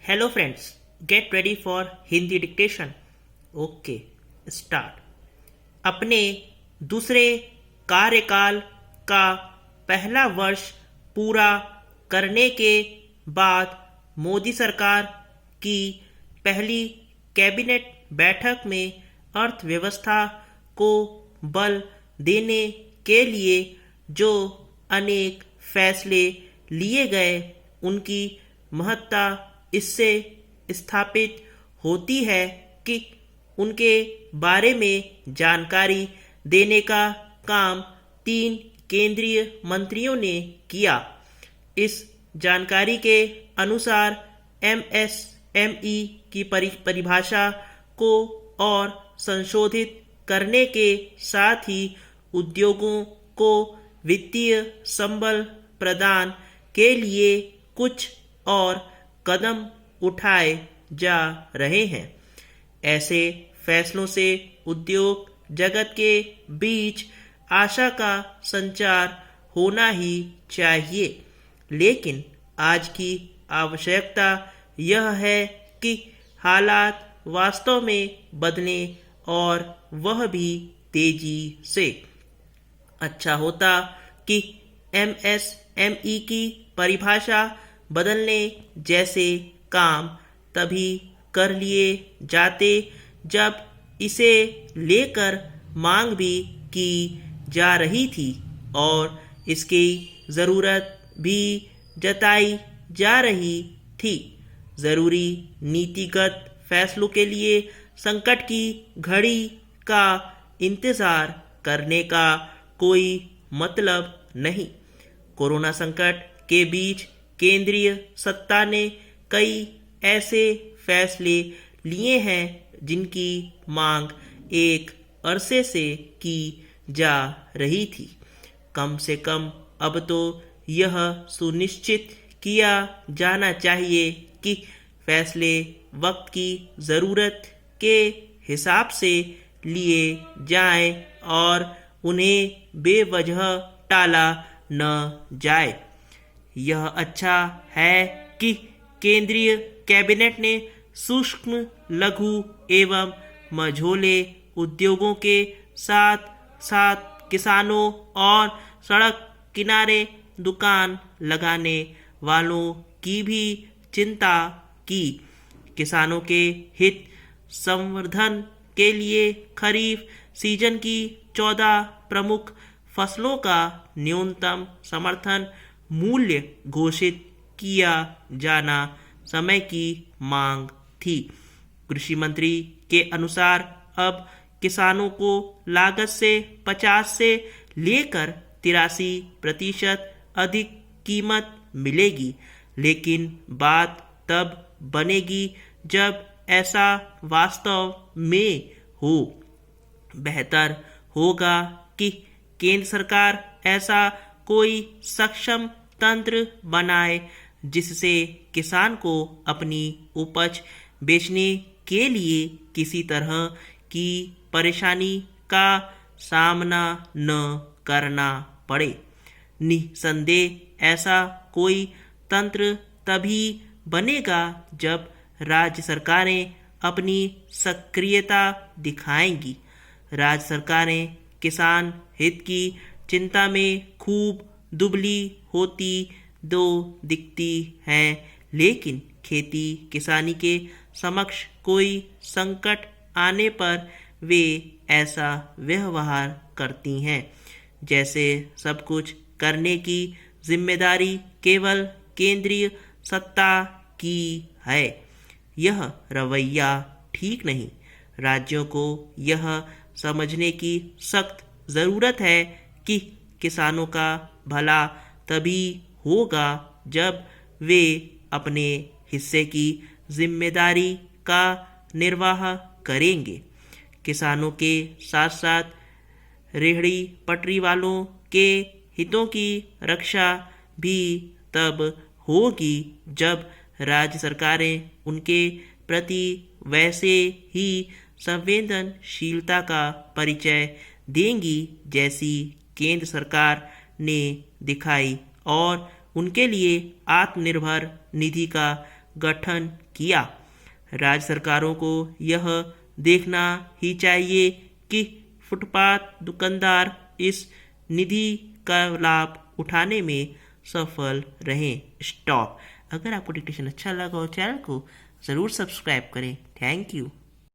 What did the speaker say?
Hello friends, get ready for Hindi dictation. Okay, start. अपने दूसरे कार्यकाल का पहला वर्ष पूरा करने के बाद मोदी सरकार की पहली कैबिनेट बैठक में अर्थव्यवस्था को बल देने के लिए जो अनेक फैसले लिए गए, उनकी महत्ता इससे स्थापित होती है कि उनके बारे में जानकारी देने का काम 3 केंद्रीय मंत्रियों ने किया। इस जानकारी के अनुसार एमएसएमई की परिभाषा को और संशोधित करने के साथ ही उद्योगों को वित्तीय संबल प्रदान के लिए कुछ और कदम उठाए जा रहे हैं। ऐसे फैसलों से उद्योग जगत के बीच आशा का संचार होना ही चाहिए, लेकिन आज की आवश्यकता यह है कि हालात वास्तव में बदलें और वह भी तेजी से। अच्छा होता कि एमएसएमई की परिभाषा बदलने जैसे काम तभी कर लिए जाते जब इसे लेकर मांग भी की जा रही थी और इसकी ज़रूरत भी जताई जा रही थी। ज़रूरी नीतिगत फैसलों के लिए संकट की घड़ी का इंतज़ार करने का कोई मतलब नहीं। कोरोना संकट के बीच केंद्रीय सत्ता ने कई ऐसे फैसले लिए हैं जिनकी मांग एक अरसे से की जा रही थी। कम से कम अब तो यह सुनिश्चित किया जाना चाहिए कि फैसले वक्त की ज़रूरत के हिसाब से लिए जाएं और उन्हें बेवजह टाला न जाए। यह अच्छा है कि केंद्रीय कैबिनेट ने सूक्ष्म, लघु एवं मझोले उद्योगों के साथ साथ किसानों और सड़क किनारे दुकान लगाने वालों की भी चिंता की। किसानों के हित संवर्धन के लिए खरीफ सीजन की 14 प्रमुख फसलों का न्यूनतम समर्थन मूल्य घोषित किया जाना समय की मांग थी। कृषि मंत्री के अनुसार अब किसानों को लागत से 50 से लेकर 83% अधिक कीमत मिलेगी, लेकिन बात तब बनेगी जब ऐसा वास्तव में हो। बेहतर होगा कि केंद्र सरकार ऐसा कोई सक्षम तंत्र बनाए जिससे किसान को अपनी उपज बेचने के लिए किसी तरह की परेशानी का सामना न करना पड़े। निसंदेह ऐसा कोई तंत्र तभी बनेगा जब राज्य सरकारें अपनी सक्रियता दिखाएंगी। राज्य सरकारें किसान हित की चिंता में खूब दुबली होती दो दिखती हैं, लेकिन खेती किसानी के समक्ष कोई संकट आने पर वे ऐसा व्यवहार करती हैं जैसे सब कुछ करने की जिम्मेदारी केवल केंद्रीय सत्ता की है। यह रवैया ठीक नहीं। राज्यों को यह समझने की सख्त ज़रूरत है कि किसानों का भला तभी होगा जब वे अपने हिस्से की जिम्मेदारी का निर्वाह करेंगे। किसानों के साथ साथ रेहड़ी पटरी वालों के हितों की रक्षा भी तब होगी जब राज्य सरकारें उनके प्रति वैसे ही संवेदनशीलता का परिचय देंगी जैसी केंद्र सरकार ने दिखाई और उनके लिए आत्मनिर्भर निधि का गठन किया। राज्य सरकारों को यह देखना ही चाहिए कि फुटपाथ दुकानदार इस निधि का लाभ उठाने में सफल रहें। स्टॉप। अगर आपको डिक्टेशन अच्छा लगा हो चैनल को ज़रूर सब्सक्राइब करें। Thank you.